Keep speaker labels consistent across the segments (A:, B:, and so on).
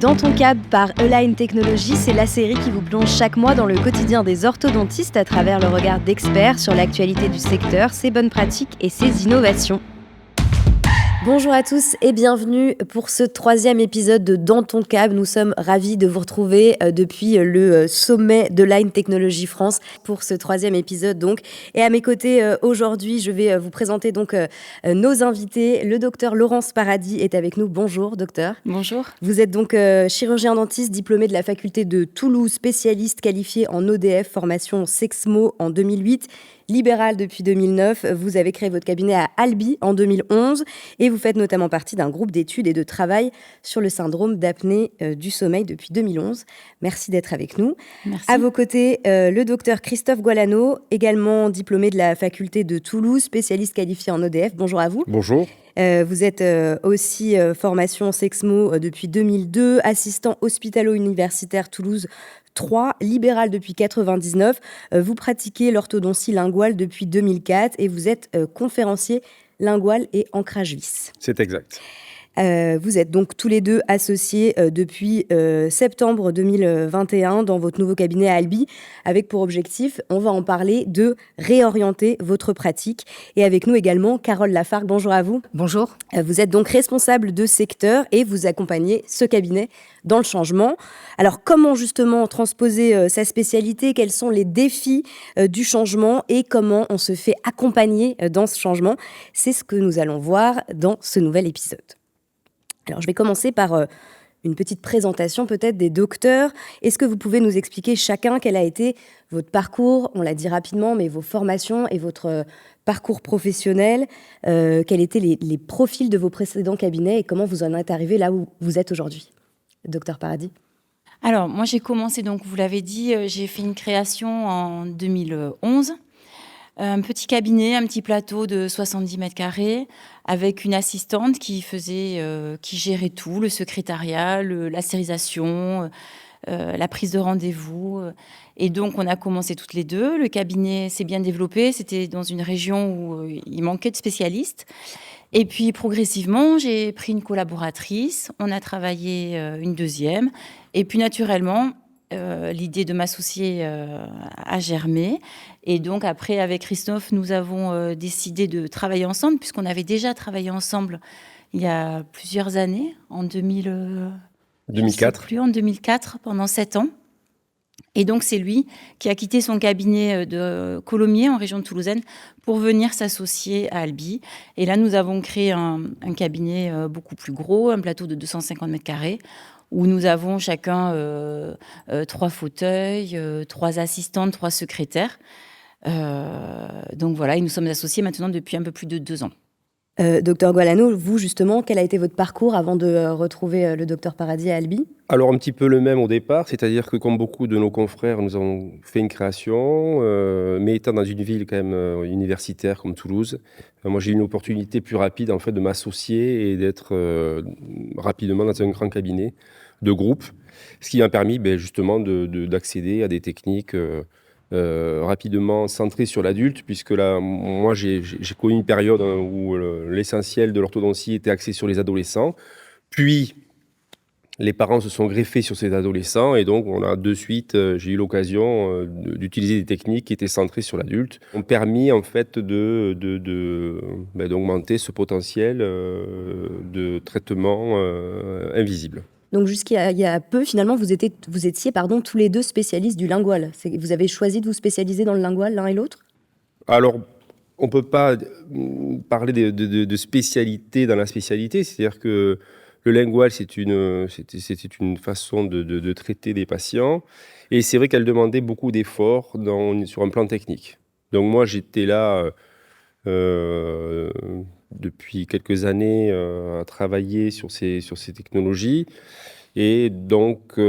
A: Dans ton cab par Align Technologies, c'est la série qui vous plonge chaque mois dans le quotidien des orthodontistes à travers le regard d'experts sur l'actualité du secteur, ses bonnes pratiques et ses innovations. Bonjour à tous et bienvenue pour ce 3e épisode de Dans ton cab. Nous sommes ravis de vous retrouver depuis le sommet de Align Technologies France pour ce 3e épisode donc. Et à mes côtés aujourd'hui, je vais vous présenter donc nos invités. Le docteur Laurence Paradis est avec nous. Bonjour docteur.
B: Bonjour.
A: Vous êtes donc chirurgien dentiste diplômé de la faculté de Toulouse, spécialiste qualifié en ODF, formation Sexmo en 2008. Libéral depuis 2009, vous avez créé votre cabinet à Albi en 2011 et vous faites notamment partie d'un groupe d'études et de travail sur le syndrome d'apnée du sommeil depuis 2011. Merci d'être avec nous.
B: Merci.
A: À vos côtés, le docteur Christophe Gualano, également diplômé de la faculté de Toulouse, spécialiste qualifié en ODF. Bonjour à vous.
C: Bonjour.
A: Vous êtes aussi formation Sexmo depuis 2002, assistant hospitalo-universitaire Toulouse 3, libéral depuis 1999. Vous pratiquez l'orthodontie linguale depuis 2004 et vous êtes conférencier lingual et ancrage vis.
C: C'est exact.
A: Vous êtes donc tous les deux associés depuis septembre 2021 dans votre nouveau cabinet à Albi, avec pour objectif, on va en parler, de réorienter votre pratique. Et avec nous également, Carole Lafargue, bonjour à vous.
D: Bonjour.
A: Vous êtes donc responsable de secteur et vous accompagnez ce cabinet dans le changement. Alors, comment justement transposer sa spécialité? Quels sont les défis du changement et comment on se fait accompagner dans ce changement? C'est ce que nous allons voir dans ce nouvel épisode. Alors, je vais commencer par une petite présentation peut-être des docteurs. Est-ce que vous pouvez nous expliquer chacun quel a été votre parcours? On l'a dit rapidement, mais vos formations et votre parcours professionnel. Quels étaient les profils de vos précédents cabinets et comment vous en êtes arrivé là où vous êtes aujourd'hui? Docteur Paradis.
B: Alors, moi, j'ai commencé, donc vous l'avez dit, j'ai fait une création en 2011. Un petit cabinet, un petit plateau de 70 mètres carrés avec une assistante qui gérait tout, le secrétariat, la stérilisation, la prise de rendez-vous. Et donc, on a commencé toutes les deux. Le cabinet s'est bien développé. C'était dans une région où il manquait de spécialistes. Et puis, progressivement, j'ai pris une collaboratrice. On a travaillé une deuxième. Et puis, naturellement, l'idée de m'associer a germé. Et donc, après, avec Christophe, nous avons décidé de travailler ensemble, puisqu'on avait déjà travaillé ensemble il y a plusieurs années, en
C: 2004.
B: En 2004, pendant 7 ans. Et donc, c'est lui qui a quitté son cabinet de Colomiers, en région toulousaine, pour venir s'associer à Albi. Et là, nous avons créé un cabinet beaucoup plus gros, un plateau de 250 mètres carrés, où nous avons chacun 3 fauteuils, 3 assistantes, 3 secrétaires. Donc voilà, et nous sommes associés maintenant depuis un peu plus de 2 ans.
A: Docteur Gualano, vous justement, quel a été votre parcours avant de retrouver le docteur Paradis à Albi?
C: Alors, un petit peu le même au départ, c'est-à-dire que comme beaucoup de nos confrères, nous avons fait une création, mais étant dans une ville quand même universitaire comme Toulouse, moi j'ai eu une opportunité plus rapide en fait de m'associer et d'être rapidement dans un grand cabinet de groupe, ce qui m'a permis justement d'accéder à des techniques rapidement centrées sur l'adulte, puisque là, moi j'ai connu une période où l'essentiel de l'orthodontie était axé sur les adolescents, puis les parents se sont greffés sur ces adolescents et donc on a de suite, j'ai eu l'occasion d'utiliser des techniques qui étaient centrées sur l'adulte, qui ont permis en fait d'augmenter ce potentiel de traitement invisible.
A: Donc jusqu'à il y a peu, finalement, vous étiez tous les deux spécialistes du lingual. Vous avez choisi de vous spécialiser dans le lingual l'un et l'autre?
C: Alors, on ne peut pas parler de spécialité dans la spécialité, c'est-à-dire que le lingual, c'était une façon de traiter des patients, et c'est vrai qu'elle demandait beaucoup d'efforts sur un plan technique. Donc moi, j'étais là depuis quelques années à travailler sur ces technologies, et donc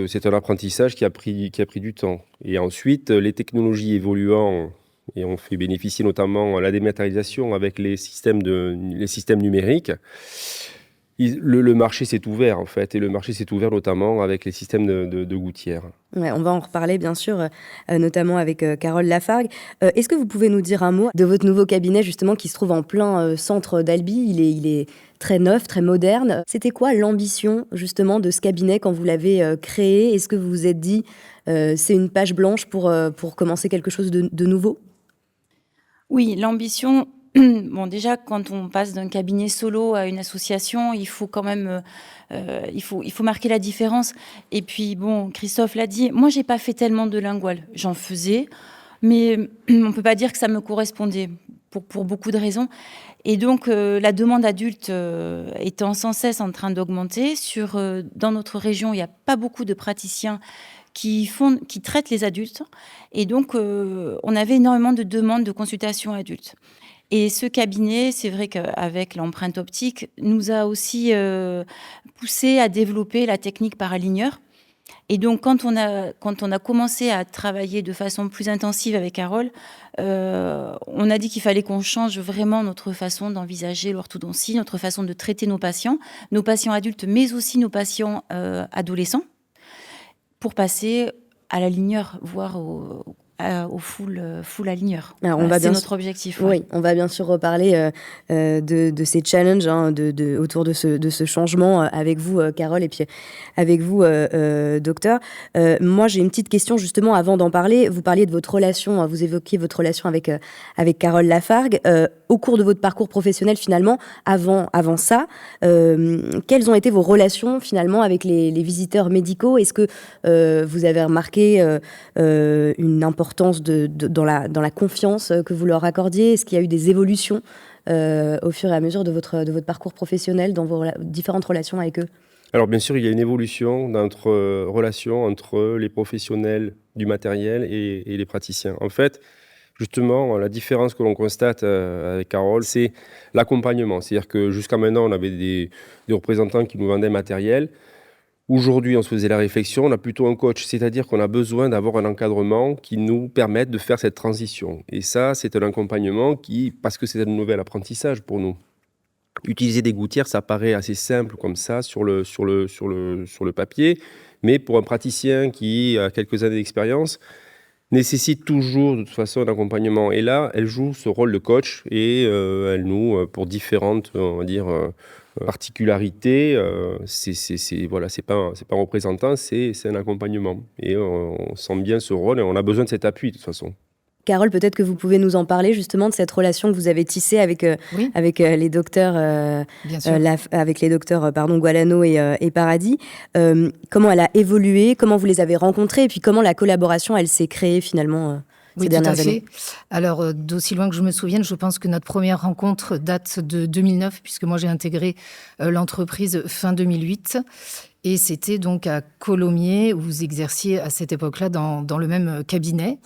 C: c'est un apprentissage qui a pris du temps. Et ensuite, les technologies évoluant, et on fait bénéficier notamment la dématérialisation avec les systèmes numériques, Le marché s'est ouvert, en fait, et le marché s'est ouvert notamment avec les systèmes de gouttières.
A: Ouais, on va en reparler bien sûr, notamment avec Carole Lafargue. Est-ce que vous pouvez nous dire un mot de votre nouveau cabinet justement qui se trouve en plein centre d'Albi? Il est très neuf, très moderne. C'était quoi l'ambition justement de ce cabinet quand vous l'avez créé? Est-ce que vous vous êtes dit c'est une page blanche pour commencer quelque chose de nouveau?
B: Oui, l'ambition, bon, déjà, quand on passe d'un cabinet solo à une association, il faut quand même, il faut marquer la différence. Et puis, bon, Christophe l'a dit, moi, j'ai pas fait tellement de lingual. J'en faisais, mais on peut pas dire que ça me correspondait pour beaucoup de raisons. Et donc, la demande adulte étant sans cesse en train d'augmenter, dans notre région, il n'y a pas beaucoup de praticiens qui traitent les adultes. Et donc, on avait énormément de demandes de consultation adultes. Et ce cabinet, c'est vrai qu'avec l'empreinte optique, nous a aussi poussé à développer la technique par aligneur. Et donc, quand on a commencé à travailler de façon plus intensive avec Carole, on a dit qu'il fallait qu'on change vraiment notre façon d'envisager l'orthodontie, notre façon de traiter nos patients adultes, mais aussi nos patients adolescents, pour passer à l'aligneur, voire au full aligneur.
A: Alors,
B: c'est notre objectif.
A: Oui, on va bien sûr reparler de ces challenges autour de ce changement avec vous, Carole, et puis avec vous, docteur. Moi, j'ai une petite question justement avant d'en parler. Vous parliez de votre relation, vous évoquiez votre relation avec Carole Lafargue. Au cours de votre parcours professionnel, finalement, avant ça, quelles ont été vos relations finalement avec les visiteurs médicaux? Est-ce que vous avez remarqué une importance dans la confiance que vous leur accordiez? Est-ce qu'il y a eu des évolutions au fur et à mesure de votre parcours professionnel dans vos différentes relations avec eux?
C: Alors bien sûr, il y a une évolution dans notre relation entre les professionnels du matériel et les praticiens. En fait, justement, la différence que l'on constate avec Carole, c'est l'accompagnement. C'est-à-dire que jusqu'à maintenant, on avait des représentants qui nous vendaient matériel. Aujourd'hui, on se faisait la réflexion, on a plutôt un coach, c'est-à-dire qu'on a besoin d'avoir un encadrement qui nous permette de faire cette transition. Et ça, c'est un accompagnement parce que c'est un nouvel apprentissage pour nous. Utiliser des gouttières, ça paraît assez simple comme ça sur le papier, mais pour un praticien qui a quelques années d'expérience, nécessite toujours de toute façon un accompagnement. Et là, elle joue ce rôle de coach et elle nous, pour différentes, on va dire, particularités, voilà, c'est pas un représentant, c'est un accompagnement. Et on sent bien ce rôle et on a besoin de cet appui de toute façon.
A: Carole, peut-être que vous pouvez nous en parler justement de cette relation que vous avez tissée avec les docteurs, avec les docteurs Gualano et Paradis. Comment elle a évolué, comment vous les avez rencontrés et puis comment la collaboration elle s'est créée finalement ces dernières années?
D: Alors, d'aussi loin que je me souvienne, je pense que notre première rencontre date de 2009, puisque moi j'ai intégré l'entreprise fin 2008. Et c'était donc à Colomiers, où vous exerciez à cette époque-là dans le même cabinet.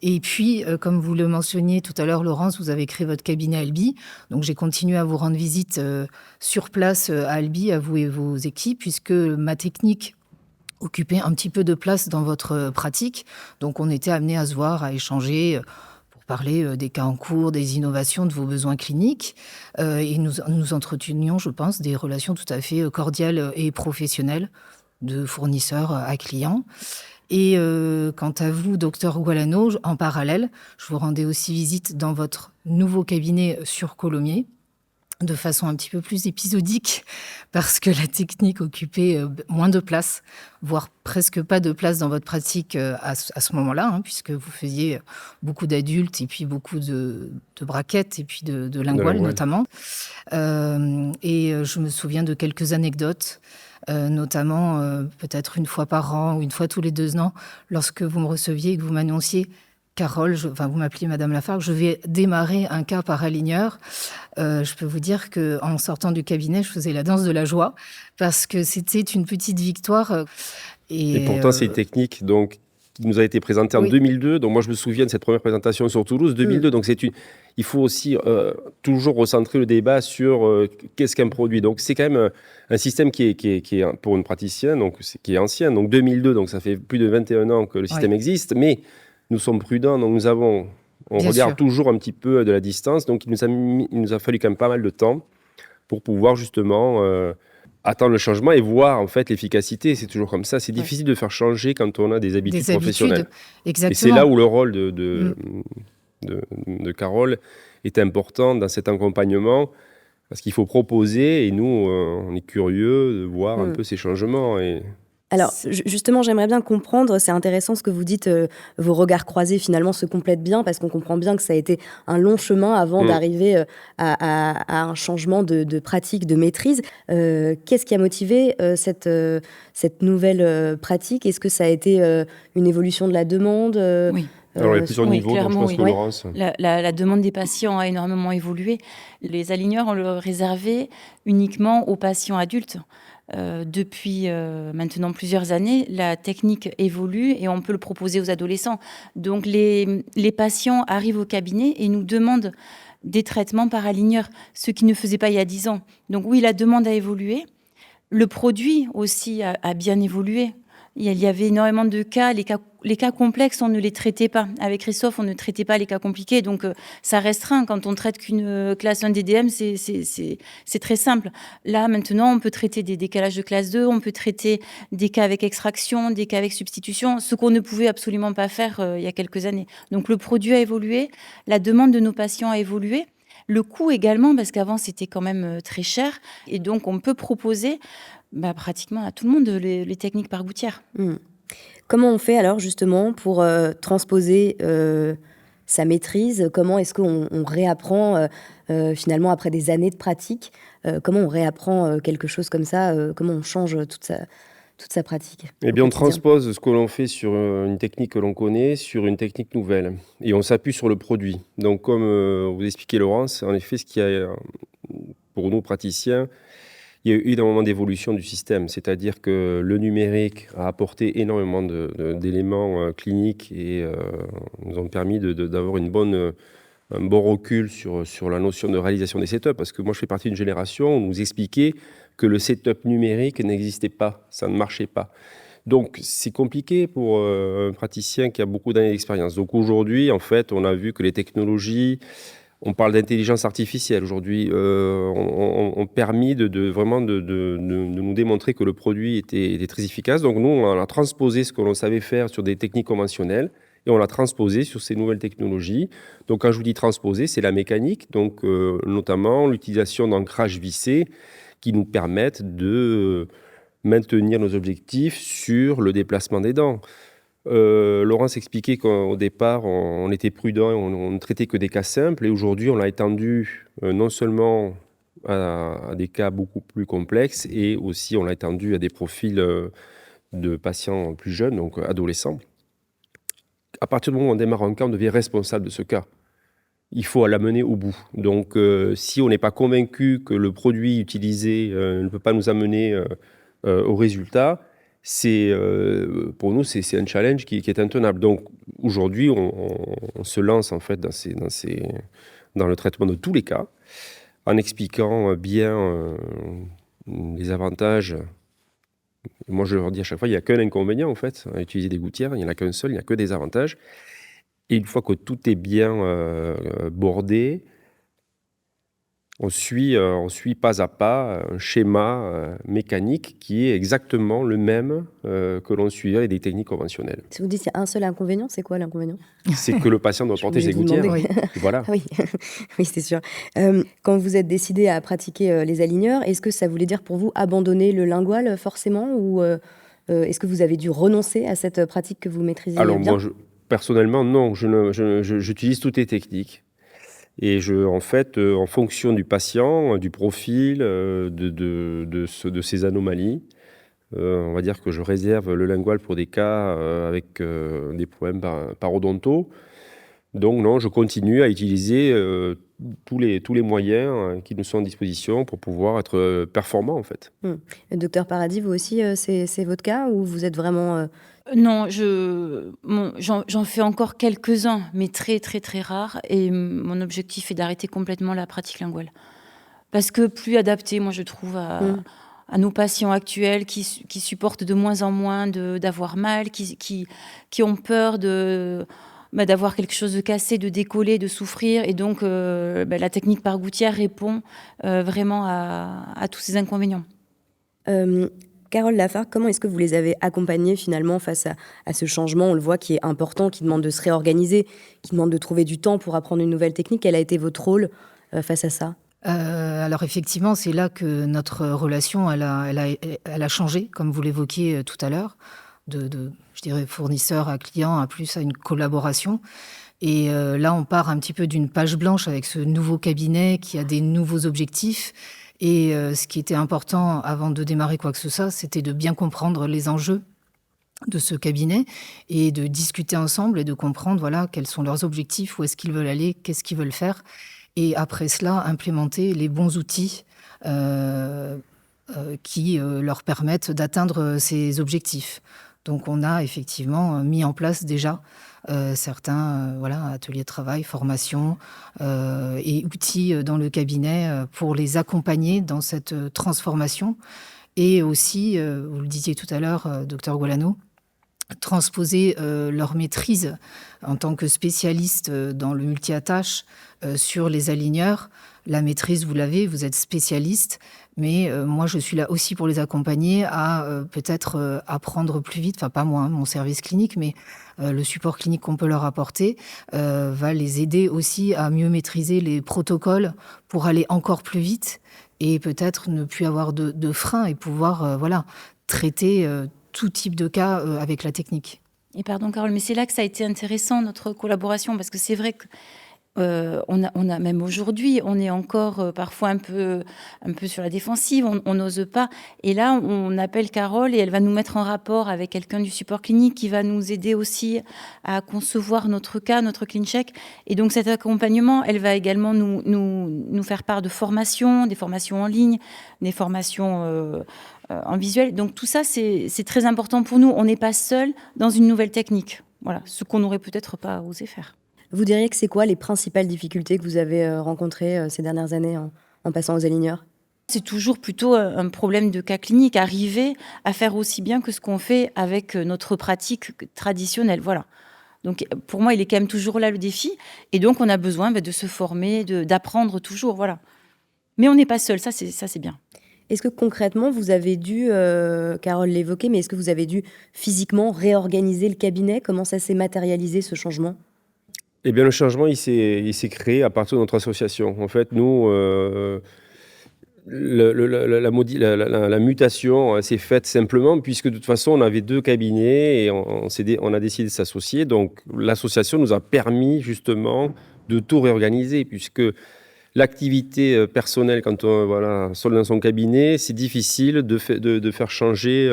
D: Et puis, comme vous le mentionniez tout à l'heure, Laurence, vous avez créé votre cabinet à Albi. Donc, j'ai continué à vous rendre visite sur place à Albi, à vous et vos équipes, puisque ma technique occupait un petit peu de place dans votre pratique. Donc, on était amenés à se voir, à échanger pour parler des cas en cours, des innovations, de vos besoins cliniques. Et nous entretenions, je pense, des relations tout à fait cordiales et professionnelles de fournisseurs à clients. Et quant à vous, docteur Gualano, en parallèle, je vous rendais aussi visite dans votre nouveau cabinet sur Colomiers, de façon un petit peu plus épisodique, parce que la technique occupait moins de place, voire presque pas de place dans votre pratique à ce moment-là, puisque vous faisiez beaucoup d'adultes et puis beaucoup de braquettes et puis de lingual notamment. Et je me souviens de quelques anecdotes, notamment peut-être une fois par an ou une fois tous les 2 ans, lorsque vous me receviez et que vous m'annonciez Carole, vous m'appeliez Madame Lafargue, je vais démarrer un cas par aligneur. Je peux vous dire qu'en sortant du cabinet, je faisais la danse de la joie parce que c'était une petite victoire.
C: Et pourtant, c'est une technique qui nous a été présentée en 2002. Donc moi, je me souviens de cette première présentation sur Toulouse, 2002. Donc il faut aussi toujours recentrer le débat sur qu'est-ce qu'un produit. Donc c'est quand même un système qui est pour une praticienne, donc qui est ancien. Donc 2002, donc ça fait plus de 21 ans que le système existe, mais nous sommes prudents, donc on regarde toujours un petit peu de la distance, donc il nous a fallu quand même pas mal de temps pour pouvoir justement attendre le changement et voir en fait l'efficacité. C'est toujours comme ça. C'est difficile de faire changer quand on a des habitudes professionnelles.
D: Exactement.
C: Et c'est là où le rôle de Carole est important dans cet accompagnement, parce qu'il faut proposer et nous, on est curieux de voir un peu ces changements.
A: Alors, justement, j'aimerais bien comprendre, c'est intéressant ce que vous dites, vos regards croisés finalement se complètent bien parce qu'on comprend bien que ça a été un long chemin avant d'arriver à un changement de pratique, de maîtrise. Qu'est-ce qui a motivé cette nouvelle pratique? Est-ce que ça a été une évolution de la demande?
B: Oui.
C: Alors, il y a plusieurs niveaux, donc je pense que Laurence...
B: La demande des patients a énormément évolué. Les aligneurs, on le réservait uniquement aux patients adultes. Depuis maintenant plusieurs années, la technique évolue et on peut le proposer aux adolescents. Donc les patients arrivent au cabinet et nous demandent des traitements par aligneur, ce qui ne faisait pas il y a 10 ans. Donc oui, la demande a évolué. Le produit aussi a bien évolué. Il y avait énormément de cas. Les cas complexes, on ne les traitait pas. Avec Christophe, on ne traitait pas les cas compliqués. Donc, ça restreint. Quand on traite qu'une classe 1 DDM, c'est très simple. Là, maintenant, on peut traiter des décalages de classe 2, on peut traiter des cas avec extraction, des cas avec substitution, ce qu'on ne pouvait absolument pas faire il y a quelques années. Donc, le produit a évolué. La demande de nos patients a évolué. Le coût également, parce qu'avant, c'était quand même très cher. Et donc, on peut proposer pratiquement à tout le monde les techniques par gouttière.
A: Comment on fait alors justement pour transposer sa maîtrise? Comment est-ce qu'on réapprend finalement après des années de pratique? Comment on réapprend quelque chose comme ça? Comment on change toute sa pratique?
C: Eh bien, on transpose ce que l'on fait sur une technique que l'on connaît sur une technique nouvelle. Et on s'appuie sur le produit. Donc, comme vous expliquez, Laurence, en effet, ce qui a, pour nous praticiens, il y a eu énormément d'évolution du système. C'est-à-dire que le numérique a apporté énormément d'éléments cliniques et nous ont permis d'avoir un bon recul sur la notion de réalisation des setups. Parce que moi, je fais partie d'une génération où on nous expliquait que le setup numérique n'existait pas, ça ne marchait pas. Donc, c'est compliqué pour un praticien qui a beaucoup d'années d'expérience. Donc, aujourd'hui, en fait, on a vu que les technologies, on parle d'intelligence artificielle aujourd'hui, ont permis vraiment de nous démontrer que le produit était très efficace. Donc, nous, on a transposé ce que l'on savait faire sur des techniques conventionnelles et on l'a transposé sur ces nouvelles technologies. Donc, quand je vous dis transposer, c'est la mécanique, donc notamment l'utilisation d'ancrages vissés qui nous permettent de maintenir nos objectifs sur le déplacement des dents. Laurence expliquait qu'au départ, on était prudent, on ne traitait que des cas simples, et aujourd'hui, on l'a étendu non seulement à des cas beaucoup plus complexes, et aussi on l'a étendu à des profils de patients plus jeunes, donc adolescents. À partir du moment où on démarre un cas, on devient responsable de ce cas. Il faut l'amener au bout. Donc, si on n'est pas convaincu que le produit utilisé ne peut pas nous amener au résultat, pour nous, c'est un challenge qui est intenable. Donc, aujourd'hui, on se lance en fait dans le traitement de tous les cas, en expliquant bien les avantages. Moi, je leur dis à chaque fois, il n'y a qu'un inconvénient en fait à utiliser des gouttières. Il n'y en a qu'un seul, il n'y a que des avantages. Et une fois que tout est bien bordé, on suit pas à pas un schéma mécanique qui est exactement le même que l'on suivait avec des techniques conventionnelles.
A: Si vous dites qu'il y a un seul inconvénient, c'est quoi l'inconvénient?
C: C'est que le patient doit porter ses gouttières. Voilà.
A: Oui, oui, c'est sûr. Quand vous êtes décidé à pratiquer les aligneurs, est-ce que ça voulait dire pour vous abandonner le lingual forcément, ou est-ce que vous avez dû renoncer à cette pratique que vous maîtrisiez bien?
C: Alors moi, personnellement, non. J'utilise toutes les techniques. Et en fonction du patient, du profil, de ses anomalies, on va dire que je réserve le lingual pour des cas avec des problèmes parodonto. Donc non, je continue à utiliser tous les moyens qui nous sont à disposition pour pouvoir être performant en fait.
A: Docteur Paradis, vous aussi, c'est votre cas, ou vous êtes vraiment...
B: Non, j'en fais encore quelques-uns, mais très, très, très rares. Et mon objectif est d'arrêter complètement la pratique linguale. Parce que plus adapté, moi, je trouve, à nos patients actuels qui supportent de moins en moins d'avoir mal, qui ont peur d'avoir quelque chose de cassé, de décoller, de souffrir. Et donc, la technique par gouttière répond vraiment à tous ces inconvénients.
A: Carole Lafargue, comment est-ce que vous les avez accompagnés finalement face à ce changement? On le voit qui est important, qui demande de se réorganiser, qui demande de trouver du temps pour apprendre une nouvelle technique. Quel a été votre rôle face à ça?
D: Alors effectivement, c'est là que notre relation, elle a changé, comme vous l'évoquiez tout à l'heure, je dirais, fournisseur à client à plus à une collaboration. Et là, on part un petit peu d'une page blanche avec ce nouveau cabinet qui a des nouveaux objectifs. Et ce qui était important avant de démarrer quoi que ce soit, c'était de bien comprendre les enjeux de ce cabinet et de discuter ensemble et de comprendre voilà, quels sont leurs objectifs, où est-ce qu'ils veulent aller, qu'est-ce qu'ils veulent faire. Et après cela, implémenter les bons outils qui leur permettent d'atteindre ces objectifs. Donc on a effectivement mis en place déjà certains ateliers de travail, formations et outils dans le cabinet pour les accompagner dans cette transformation. Et aussi, vous le disiez tout à l'heure, docteur Gualano, transposer leur maîtrise en tant que spécialiste dans le multi-attache sur les aligneurs. La maîtrise, vous l'avez, vous êtes spécialiste, mais moi, je suis là aussi pour les accompagner à peut-être apprendre plus vite, enfin pas moi, mon service clinique, mais le support clinique qu'on peut leur apporter va les aider aussi à mieux maîtriser les protocoles pour aller encore plus vite et peut-être ne plus avoir de frein et pouvoir traiter tout type de cas avec la technique.
B: Et pardon Carole, mais c'est là que ça a été intéressant, notre collaboration, parce que c'est vrai que on a même aujourd'hui, on est encore parfois un peu sur la défensive, on n'ose pas. Et là, on appelle Carole et elle va nous mettre en rapport avec quelqu'un du support clinique qui va nous aider aussi à concevoir notre cas, notre clean check. Et donc cet accompagnement, elle va également nous faire part de formations, des formations en ligne, des formations en visuel. Donc tout ça, c'est très important pour nous. On n'est pas seul dans une nouvelle technique. Voilà, ce qu'on n'aurait peut-être pas osé faire.
A: Vous diriez que c'est quoi les principales difficultés que vous avez rencontrées ces dernières années en passant aux aligneurs?
B: C'est toujours plutôt un problème de cas clinique, arriver à faire aussi bien que ce qu'on fait avec notre pratique traditionnelle. Voilà. Donc pour moi, il est quand même toujours là le défi. Et donc on a besoin de se former, d'apprendre toujours. Voilà. Mais on n'est pas seul, ça c'est bien.
A: Est-ce que concrètement, vous avez dû, Carole l'évoquait, mais est-ce que vous avez dû physiquement réorganiser le cabinet? Comment ça s'est matérialisé ce changement?
C: Eh bien, le changement, il s'est créé à partir de notre association. En fait, nous, la mutation s'est faite simplement puisque de toute façon, on avait 2 cabinets et on a décidé de s'associer. Donc, l'association nous a permis justement de tout réorganiser puisque l'activité personnelle, quand on seul dans son cabinet, c'est difficile de faire changer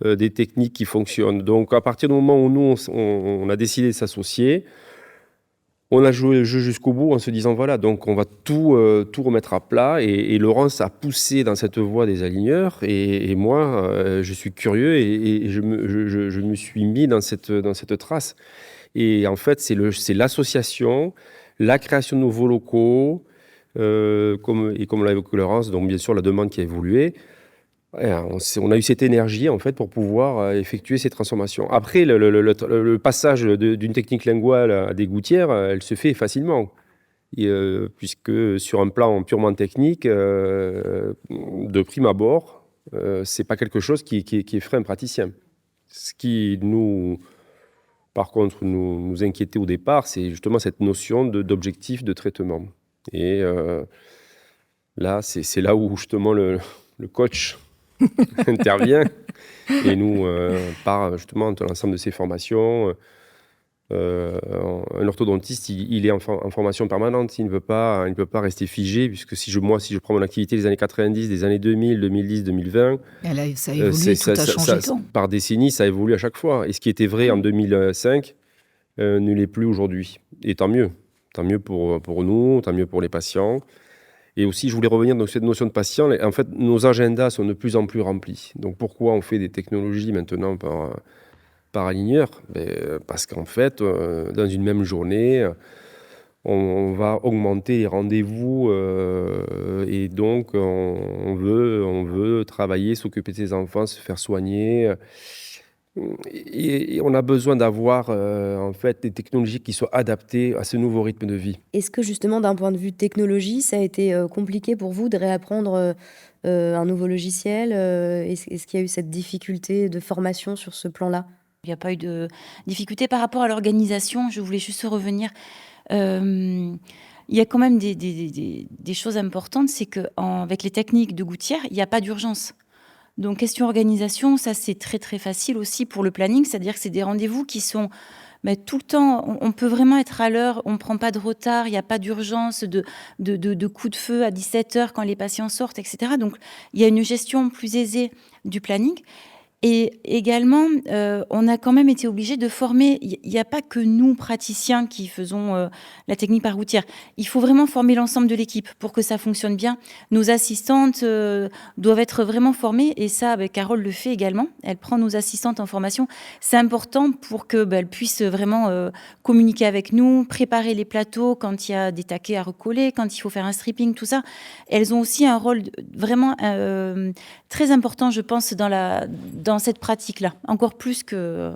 C: des techniques qui fonctionnent. Donc, à partir du moment où nous, on a décidé de s'associer, on a joué le jeu jusqu'au bout en se disant voilà, donc on va tout remettre à plat. Et Laurence a poussé dans cette voie des aligneurs. Et moi, je suis curieux et je me suis mis dans cette trace. Et en fait, c'est l'association, la création de nouveaux locaux, comme l'a évoqué Laurence, donc bien sûr la demande qui a évolué. Ouais, on a eu cette énergie en fait pour pouvoir effectuer ces transformations. Après, le passage d'une technique linguale à des gouttières, elle se fait facilement. Puisque sur un plan purement technique, de prime abord, c'est pas quelque chose qui effraie un praticien. Ce qui par contre, nous inquiétait au départ, c'est justement cette notion d'objectif de traitement. Et là, c'est là où justement le coach intervient et nous par justement de l'ensemble de ces formations. Un orthodontiste, il est en formation permanente, il ne peut pas rester figé, puisque si je prends mon activité des années 90, des années 2000, 2010, 2020,
D: ça évolue, tout a changé.
C: Par décennie, ça évolue à chaque fois. Et ce qui était vrai en 2005 ne l'est plus aujourd'hui. Et tant mieux. Tant mieux pour nous, tant mieux pour les patients. Et aussi, je voulais revenir sur cette notion de patient. En fait, nos agendas sont de plus en plus remplis. Donc, pourquoi on fait des technologies maintenant par aligneur? Parce qu'en fait, dans une même journée, on va augmenter les rendez-vous et donc on veut travailler, s'occuper de ses enfants, se faire soigner. Et on a besoin d'avoir en fait des technologies qui soient adaptées à ce nouveau rythme de vie.
A: Est-ce que justement, d'un point de vue technologie, ça a été compliqué pour vous de réapprendre un nouveau logiciel? Est-ce qu'il y a eu cette difficulté de formation sur ce plan-là?
B: Il n'y a pas eu de difficulté par rapport à l'organisation. Je voulais juste revenir. Il y a quand même des choses importantes, c'est qu'avec les techniques de gouttière, il n'y a pas d'urgence. Donc, question organisation, ça c'est très très facile aussi pour le planning, c'est-à-dire que c'est des rendez-vous qui sont tout le temps, on peut vraiment être à l'heure, on ne prend pas de retard, il n'y a pas d'urgence de coup de feu à 17h quand les patients sortent, etc. Donc, il y a une gestion plus aisée du planning. Et également, on a quand même été obligé de former. Il n'y a pas que nous, praticiens, qui faisons la technique par gouttière. Il faut vraiment former l'ensemble de l'équipe pour que ça fonctionne bien. Nos assistantes doivent être vraiment formées. Et ça, Carole le fait également. Elle prend nos assistantes en formation. C'est important pour qu'elles puissent vraiment communiquer avec nous, préparer les plateaux quand il y a des taquets à recoller, quand il faut faire un stripping, tout ça. Elles ont aussi un rôle vraiment très important, je pense, dans cette pratique-là, encore plus qu'en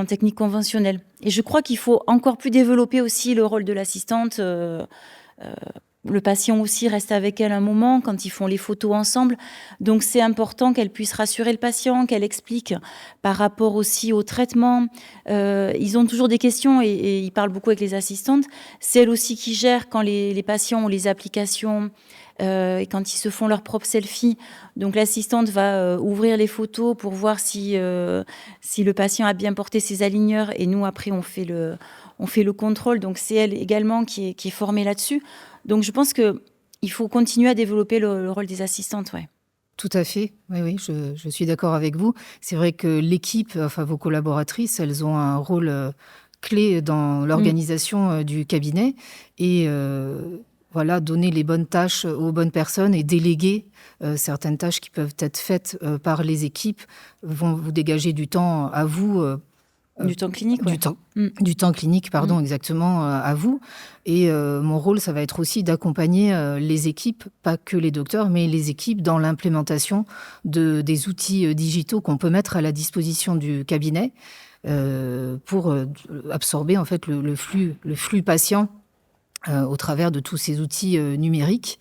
B: technique conventionnelle. Et je crois qu'il faut encore plus développer aussi le rôle de l'assistante. Le patient aussi reste avec elle un moment quand ils font les photos ensemble. Donc, c'est important qu'elle puisse rassurer le patient, qu'elle explique par rapport aussi au traitement. Ils ont toujours des questions et ils parlent beaucoup avec les assistantes. C'est elle aussi qui gère quand les patients ont les applications et quand ils se font leur propre selfie. Donc, l'assistante va ouvrir les photos pour voir si le patient a bien porté ses aligneurs. Et nous, après, on fait le contrôle. Donc, c'est elle également qui est formée là-dessus. Donc, je pense qu'il faut continuer à développer le rôle des assistantes, ouais.
D: Tout à fait, oui, je suis d'accord avec vous. C'est vrai que l'équipe, enfin vos collaboratrices, elles ont un rôle clé dans l'organisation du cabinet et voilà, donner les bonnes tâches aux bonnes personnes et déléguer certaines tâches qui peuvent être faites par les équipes vont vous dégager du temps à vous.
B: Du temps clinique, ouais.
D: Du temps clinique, pardon, exactement, à vous. Et mon rôle, ça va être aussi d'accompagner les équipes, pas que les docteurs, mais les équipes dans l'implémentation des outils digitaux qu'on peut mettre à la disposition du cabinet pour absorber en fait le flux patient au travers de tous ces outils numériques.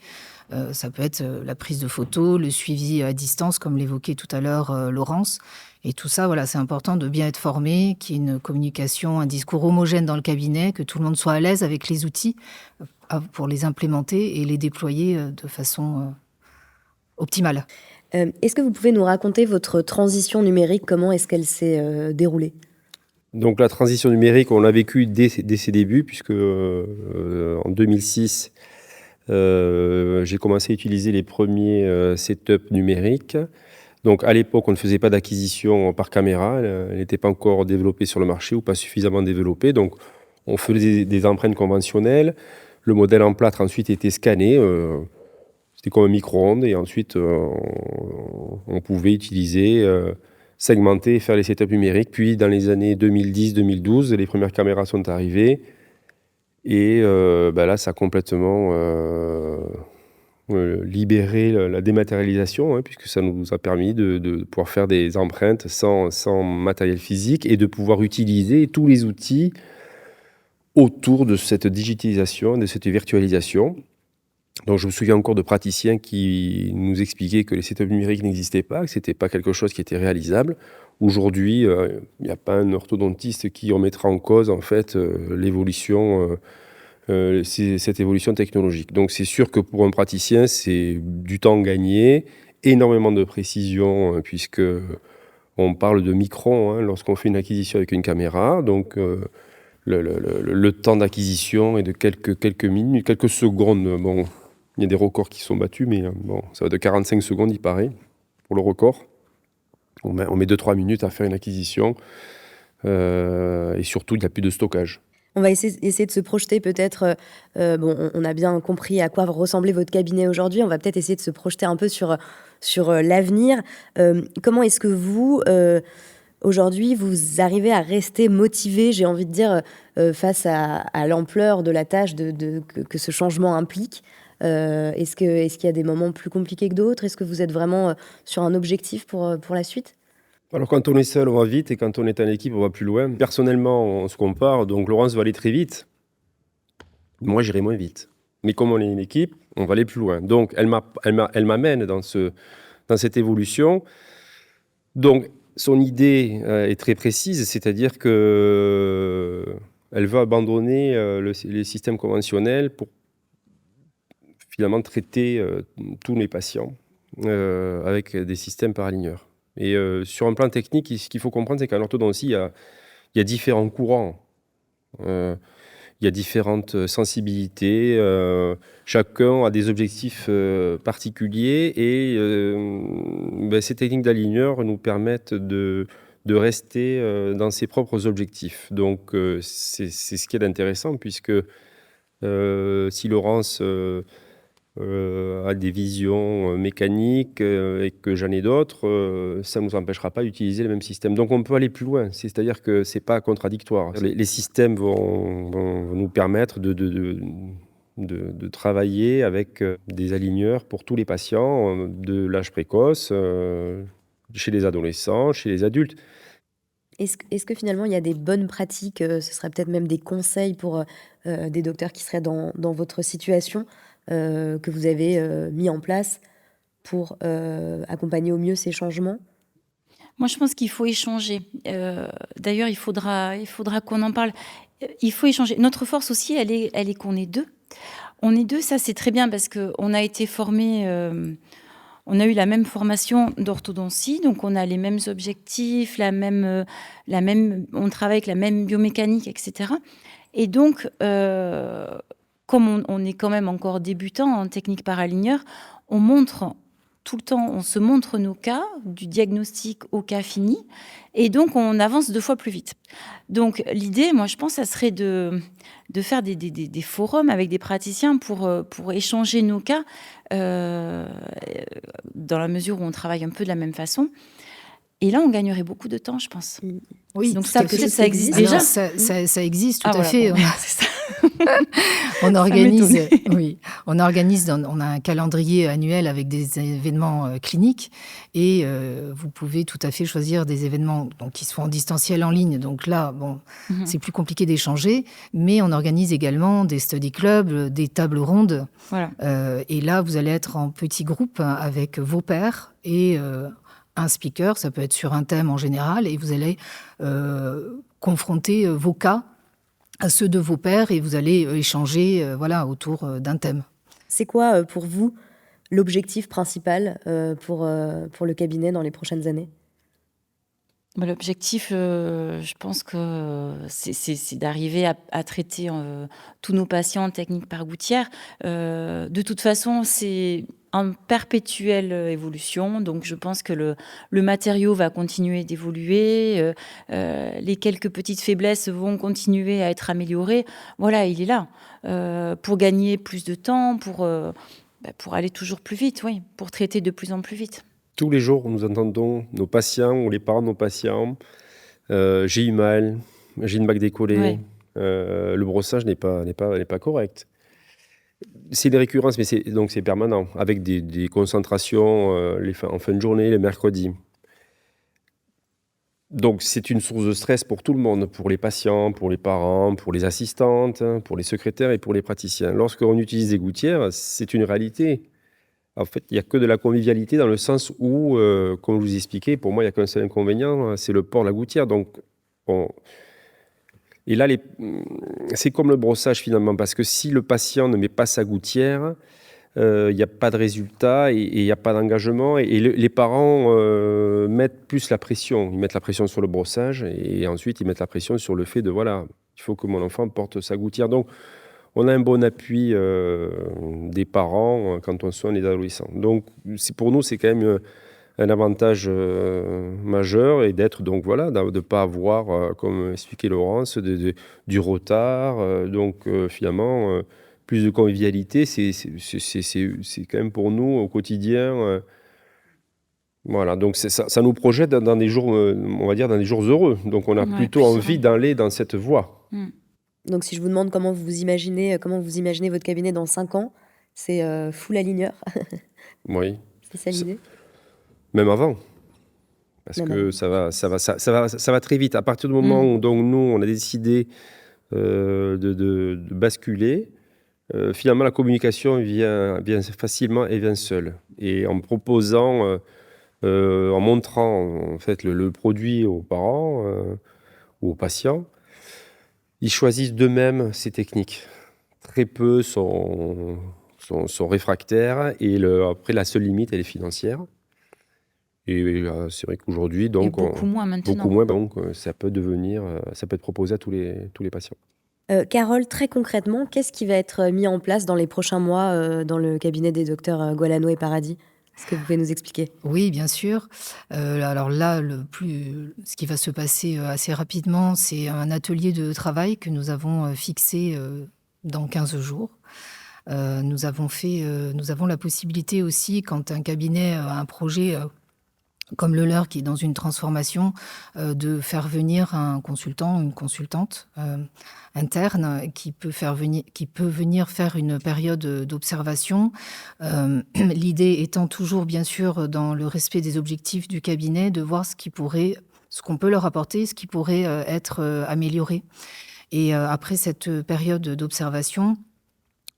D: Ça peut être la prise de photos, le suivi à distance, comme l'évoquait tout à l'heure Laurence. Et tout ça, voilà, c'est important de bien être formé, qu'il y ait une communication, un discours homogène dans le cabinet, que tout le monde soit à l'aise avec les outils pour les implémenter et les déployer de façon optimale.
A: Est-ce que vous pouvez nous raconter votre transition numérique? Comment est-ce qu'elle s'est déroulée?
C: Donc la transition numérique, on l'a vécue dès ses débuts, puisque en 2006, j'ai commencé à utiliser les premiers setups numériques. Donc à l'époque, on ne faisait pas d'acquisition par caméra, elle n'était pas encore développée sur le marché ou pas suffisamment développée. Donc on faisait des empreintes conventionnelles. Le modèle en plâtre ensuite était scanné. C'était comme un micro-ondes et ensuite on pouvait utiliser, segmenter et faire les setups numériques. Puis dans les années 2010-2012, les premières caméras sont arrivées et là ça a complètement libéré la dématérialisation, puisque ça nous a permis de pouvoir faire des empreintes sans matériel physique et de pouvoir utiliser tous les outils autour de cette digitalisation, de cette virtualisation. Donc je me souviens encore de praticiens qui nous expliquaient que les setups numériques n'existaient pas, que ce n'était pas quelque chose qui était réalisable. Aujourd'hui, il n'y a pas un orthodontiste qui remettra en cause en fait l'évolution, cette évolution technologique. Donc c'est sûr que pour un praticien, c'est du temps gagné, énormément de précision, puisque on parle de microns lorsqu'on fait une acquisition avec une caméra. Donc le temps d'acquisition est de quelques minutes, quelques secondes. Bon, il y a des records qui sont battus, mais ça va de 45 secondes, il paraît, pour le record. On met 2-3 minutes à faire une acquisition. Et surtout, il n'y a plus de stockage.
A: On va essayer de se projeter peut-être. On a bien compris à quoi ressemblait votre cabinet aujourd'hui. On va peut-être essayer de se projeter un peu sur l'avenir. Comment est-ce que vous, aujourd'hui, vous arrivez à rester motivé, j'ai envie de dire, face à l'ampleur de la tâche que ce changement implique? Est-ce qu'il y a des moments plus compliqués que d'autres? Est-ce que vous êtes vraiment sur un objectif pour la suite?
C: Alors quand on est seul, on va vite, et quand on est en équipe, on va plus loin. Personnellement, on se compare, donc Laurence va aller très vite. Moi, j'irai moins vite. Mais comme on est une équipe, on va aller plus loin. Donc, elle m'amène dans cette évolution. Donc, son idée est très précise, c'est-à-dire que elle veut abandonner les systèmes conventionnels pour finalement traiter tous les patients avec des systèmes par aligneur. Et sur un plan technique, ce qu'il faut comprendre, c'est qu'en orthodontie, il y a différents courants. Il y a différentes sensibilités. Chacun a des objectifs particuliers et ces techniques d'aligneur nous permettent de rester dans ses propres objectifs. Donc, c'est ce qui est intéressant puisque si Laurence a des visions mécaniques et que j'en ai d'autres, ça ne nous empêchera pas d'utiliser le même système. Donc on peut aller plus loin, c'est-à-dire que ce n'est pas contradictoire. Les systèmes vont nous permettre de travailler avec des aligneurs pour tous les patients de l'âge précoce, chez les adolescents, chez les adultes.
A: Est-ce que finalement il y a des bonnes pratiques, ce serait peut-être même des conseils pour des docteurs qui seraient dans votre situation, que vous avez mis en place pour accompagner au mieux ces changements?
B: Moi, je pense qu'il faut échanger. D'ailleurs, il faudra qu'on en parle. Il faut échanger. Notre force aussi, elle est qu'on est deux. On est deux, ça c'est très bien parce qu'on a été formés, on a eu la même formation d'orthodontie, donc on a les mêmes objectifs, on travaille avec la même biomécanique, etc. Et donc, comme on est quand même encore débutant en technique par aligneur, on montre tout le temps, on se montre nos cas, du diagnostic au cas fini, et donc on avance 2 fois plus vite. Donc l'idée, moi je pense, ça serait de faire des forums avec des praticiens pour échanger nos cas, dans la mesure où on travaille un peu de la même façon. Et là, on gagnerait beaucoup de temps, je pense.
D: Oui,
B: donc ça, peut-être, ça existe
D: déjà.
B: déjà.
D: Ça existe, tout à
B: voilà,
D: fait.
B: Bon, c'est ça.
D: On organise, on a un calendrier annuel avec des événements cliniques et vous pouvez tout à fait choisir des événements qui se font en distanciel en ligne. Donc là, c'est plus compliqué d'échanger, mais on organise également des study clubs, des tables rondes.
B: Voilà.
D: Et là, vous allez être en petits groupes avec vos pairs et un speaker, ça peut être sur un thème en général, et vous allez confronter vos cas à ceux de vos pairs et vous allez échanger autour d'un thème.
A: C'est quoi pour vous l'objectif principal pour le cabinet dans les prochaines années?
B: L'objectif, je pense que c'est d'arriver à traiter tous nos patients en technique par gouttière. De toute façon, c'est en perpétuelle évolution, donc je pense que le matériau va continuer d'évoluer, les quelques petites faiblesses vont continuer à être améliorées. Voilà, il est là pour gagner plus de temps, pour aller toujours plus vite, oui, pour traiter de plus en plus vite.
C: Tous les jours, nous entendons nos patients ou les parents de nos patients. J'ai eu mal, j'ai une bague décollée,
B: Ouais.
C: le brossage n'est pas correct. C'est une récurrence, mais c'est permanent, avec des concentrations en fin de journée, les mercredis. Donc c'est une source de stress pour tout le monde, pour les patients, pour les parents, pour les assistantes, pour les secrétaires et pour les praticiens. Lorsqu'on utilise des gouttières, c'est une réalité. En fait, il n'y a que de la convivialité dans le sens où, comme je vous expliquais, pour moi, il n'y a qu'un seul inconvénient, c'est le port de la gouttière. Donc, et là, c'est comme le brossage finalement, parce que si le patient ne met pas sa gouttière, il n'y a pas de résultat et il n'y a pas d'engagement. Et les parents mettent plus la pression. Ils mettent la pression sur le brossage et ensuite ils mettent la pression sur le fait de, voilà, il faut que mon enfant porte sa gouttière. Donc, on a un bon appui des parents quand on soigne les adolescents. Donc, pour nous, c'est quand même un avantage majeur et d'être, donc voilà, de ne pas avoir, comme expliquait Laurence, du retard. Donc, finalement, plus de convivialité, c'est quand même pour nous au quotidien. Voilà, donc ça nous projette dans des jours, on va dire, dans des jours heureux. Donc, on a plutôt envie d'aller dans cette voie.
A: Donc, si je vous demande comment vous imaginez votre cabinet dans 5 ans, c'est full aligneur.
C: Oui.
A: C'est ça l'idée?
C: Même avant. Parce que ça va très vite. À partir du moment où donc, nous, on a décidé de basculer, Finalement, la communication vient facilement et vient seule. Et en proposant, en montrant en fait le produit aux parents ou aux patients, ils choisissent d'eux-mêmes ces techniques. Très peu sont réfractaires et après, la seule limite, elle est financière. Et c'est vrai qu'aujourd'hui,
B: Et
C: donc,
B: beaucoup moins
C: beaucoup
B: maintenant.
C: moins, donc ça peut être proposé à tous les patients.
A: Carole, très concrètement, qu'est-ce qui va être mis en place dans les prochains mois dans le cabinet des docteurs Gualano et Paradis? Est-ce que vous pouvez nous expliquer?
D: Oui, bien sûr. Alors là, ce qui va se passer assez rapidement, c'est un atelier de travail que nous avons fixé dans 15 jours. Nous avons la possibilité aussi, quand un cabinet a un projet comme le leur qui est dans une transformation, de faire venir un consultant ou une consultante interne qui peut venir faire une période d'observation. L'idée étant toujours, bien sûr, dans le respect des objectifs du cabinet, de voir ce qu'on peut leur apporter, ce qui pourrait être amélioré. Et après cette période d'observation,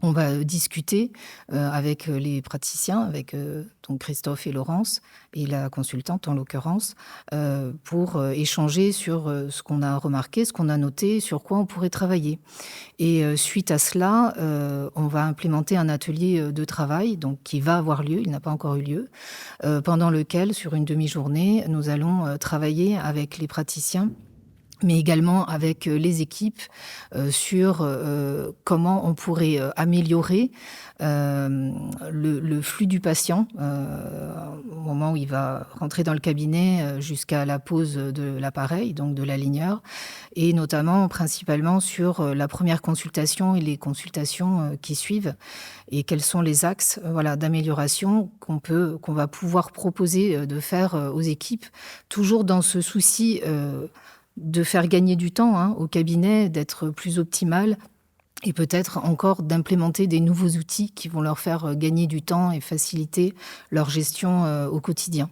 D: on va discuter avec les praticiens, avec donc Christophe et Laurence, et la consultante en l'occurrence, pour échanger sur ce qu'on a remarqué, ce qu'on a noté, sur quoi on pourrait travailler. Et suite à cela, on va implémenter un atelier de travail donc, qui va avoir lieu, il n'a pas encore eu lieu, pendant lequel, sur une demi-journée, nous allons travailler avec les praticiens, mais également avec les équipes sur comment on pourrait améliorer le flux du patient au moment où il va rentrer dans le cabinet jusqu'à la pose de l'appareil, donc de l'aligneur, et notamment principalement sur la première consultation et les consultations qui suivent, et quels sont les axes d'amélioration qu'on va pouvoir proposer de faire aux équipes, toujours dans ce souci de faire gagner du temps au cabinet, d'être plus optimal et peut-être encore d'implémenter des nouveaux outils qui vont leur faire gagner du temps et faciliter leur gestion au quotidien.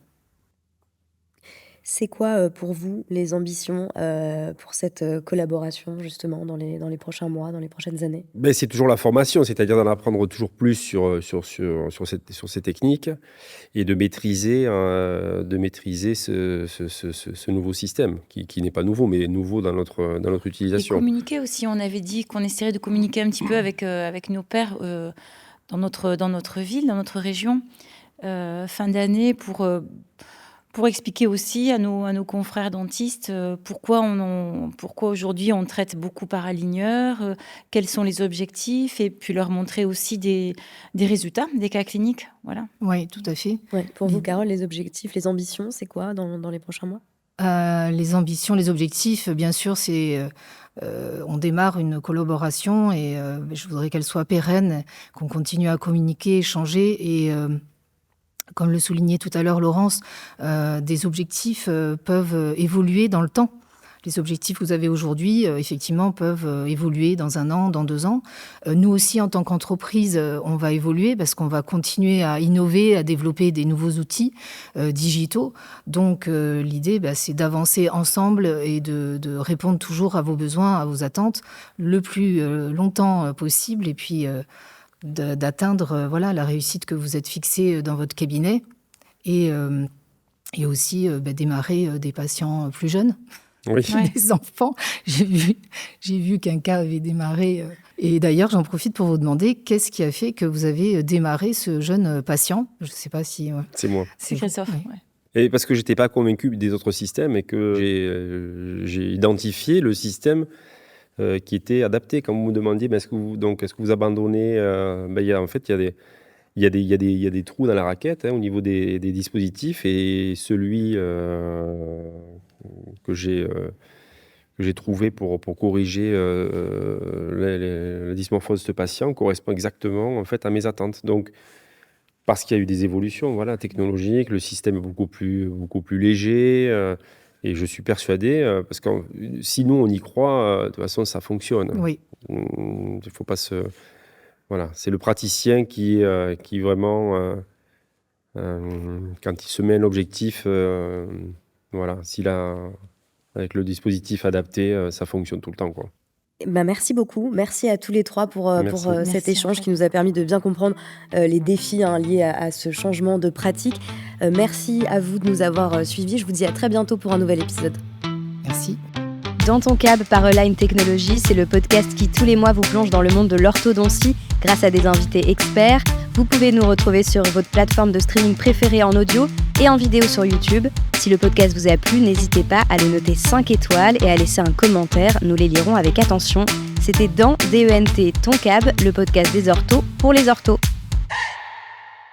A: C'est quoi pour vous les ambitions pour cette collaboration justement dans les prochains mois, dans les prochaines années?
C: Ben, c'est toujours la formation, c'est-à-dire d'en apprendre toujours plus sur ces techniques et de maîtriser ce nouveau système qui n'est pas nouveau, mais nouveau dans notre
B: Et
C: utilisation.
B: communiquer aussi, on avait dit qu'on essaierait de communiquer un petit peu avec nos pairs dans notre ville, dans notre région, fin d'année, pour expliquer aussi à nos confrères dentistes pourquoi aujourd'hui on traite beaucoup par aligneur, quels sont les objectifs, et puis leur montrer aussi des résultats, des cas cliniques. Voilà.
D: Oui, tout à fait.
A: Ouais. Pour vous, Carole, les objectifs, les ambitions, c'est quoi dans les prochains mois?
D: Les ambitions, les objectifs, bien sûr, c'est on démarre une collaboration et je voudrais qu'elle soit pérenne, qu'on continue à communiquer, échanger et comme le soulignait tout à l'heure Laurence, des objectifs peuvent évoluer dans le temps. Les objectifs que vous avez aujourd'hui, effectivement, peuvent évoluer dans 1 an, dans 2 ans. Nous aussi, en tant qu'entreprise, on va évoluer parce qu'on va continuer à innover, à développer des nouveaux outils digitaux. Donc, l'idée, c'est d'avancer ensemble et de répondre toujours à vos besoins, à vos attentes, le plus longtemps possible. Et puis, d'atteindre la réussite que vous êtes fixée dans votre cabinet et aussi démarrer des patients plus jeunes,
C: Oui.
D: des enfants. J'ai vu qu'un cas avait démarré. Et d'ailleurs, j'en profite pour vous demander qu'est-ce qui a fait que vous avez démarré ce jeune patient? Je ne sais pas si...
C: C'est moi.
B: C'est Christophe.
D: Oui.
C: Et parce que j'étais pas convaincu des autres systèmes et que j'ai identifié le système qui était adapté. Quand vous me demandiez, est-ce que vous abandonnez en fait, il y a des trous dans la raquette au niveau des dispositifs, et celui que j'ai trouvé pour corriger la dysmorphose de ce patient correspond exactement en fait à mes attentes. Donc, parce qu'il y a eu des évolutions technologiques, le système est beaucoup plus léger. Et je suis persuadé, parce que si nous on y croit, de toute façon ça fonctionne.
D: Oui.
C: Il faut pas se... Voilà, c'est le praticien qui vraiment, quand il se met un objectif, avec le dispositif adapté, ça fonctionne tout le temps, quoi.
A: Merci beaucoup. Merci à tous les trois pour
C: Merci.
A: cet
B: Merci,
A: échange
B: en
A: qui nous a permis de bien comprendre les défis liés à ce changement de pratique. Merci à vous de nous avoir suivis. Je vous dis à très bientôt pour un nouvel épisode.
D: Merci.
A: Dans ton cab par Align Technology, c'est le podcast qui tous les mois vous plonge dans le monde de l'orthodontie grâce à des invités experts. Vous pouvez nous retrouver sur votre plateforme de streaming préférée en audio et en vidéo sur YouTube. Si le podcast vous a plu, n'hésitez pas à le noter 5 étoiles et à laisser un commentaire. Nous les lirons avec attention. C'était dans DENT Ton Cab, le podcast des orthos pour les orthos.